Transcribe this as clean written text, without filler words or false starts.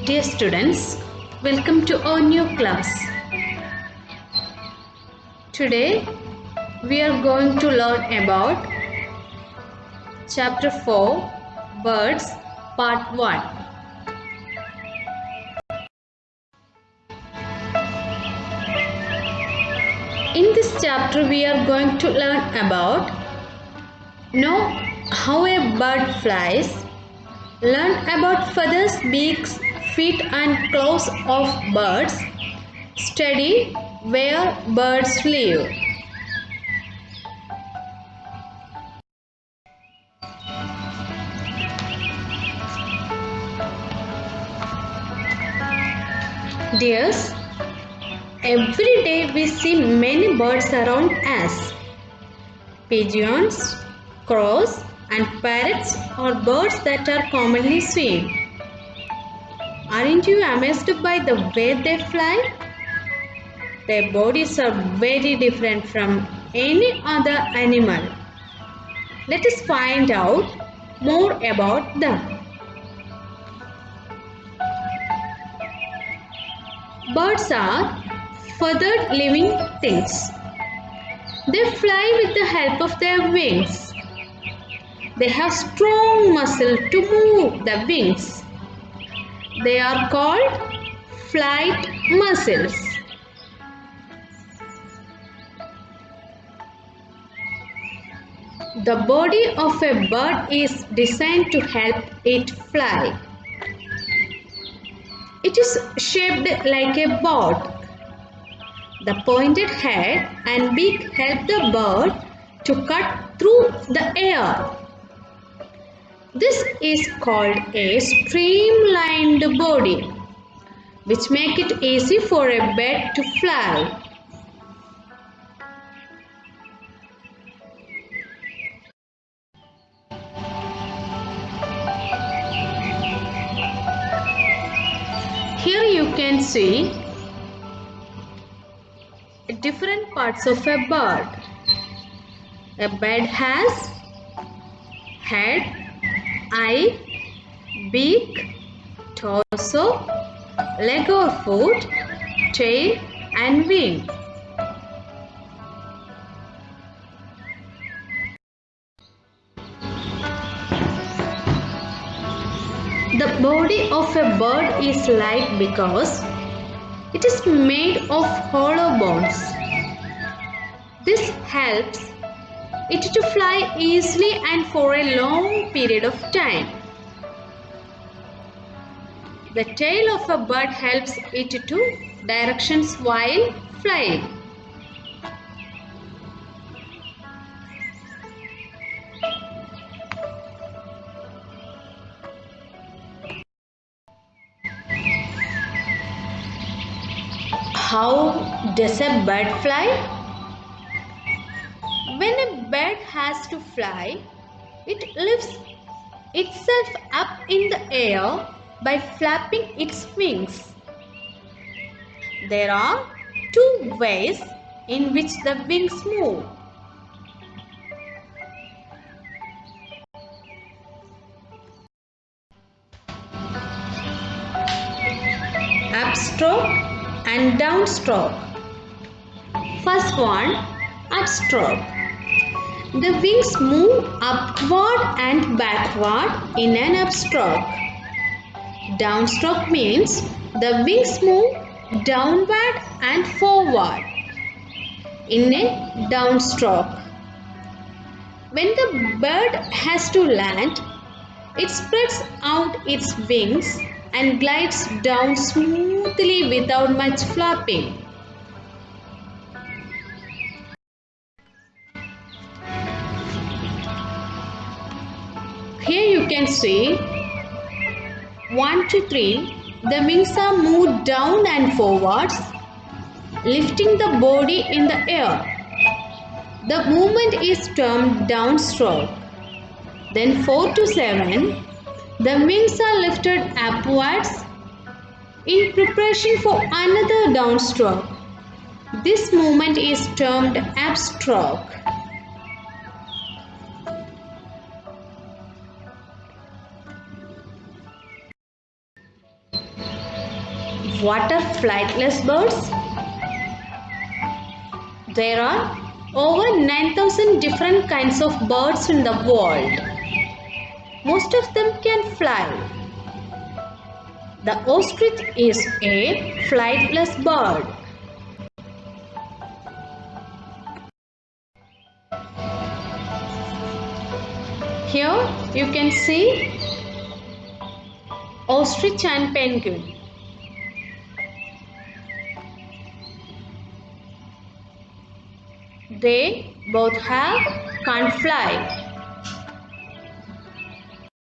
Dear students, welcome to our new class. Today we are going to learn about Chapter 4 Birds Part 1. In this chapter we are going to learn about know how a bird flies, learn about feathers, beaks, feet and claws of birds, study where birds live. Dears, every day we see many birds around us. Pigeons, crows and parrots are birds that are commonly seen. Aren't you amazed by the way they fly? Their bodies are very different from any other animal. Let us find out more about them. Birds are feathered living things. They fly with the help of their wings. They have strong muscle to move the wings. They are called flight muscles. The body of a bird is designed to help it fly. It is shaped like a boat. The pointed head and beak help the bird to cut through the air. This is called a streamlined body, which makes it easy for a bird to fly. Here you can see different parts of a bird. A bird has head, eye, beak, torso, leg or foot, tail and wing. The body of a bird is light because it is made of hollow bones. This helps it to fly easily and for a long period of time. The tail of a bird helps it to directions while flying. How does a bird fly? When a bird has to fly, it lifts itself up in the air by flapping its wings. There are two ways in which the wings move. Upstroke and downstroke. First one, upstroke. The wings move upward and backward in an upstroke. Downstroke means the wings move downward and forward in a downstroke. When the bird has to land, it spreads out its wings and glides down smoothly without much flapping. Here you can see 1 to 3. The wings are moved down and forwards, lifting the body in the air. The movement is termed downstroke. Then 4 to 7. The wings are lifted upwards in preparation for another downstroke. This movement is termed upstroke. What are flightless birds? There are over 9,000 different kinds of birds in the world. Most of them can fly. The ostrich is a flightless bird. Here you can see ostrich and penguin. They both can't fly.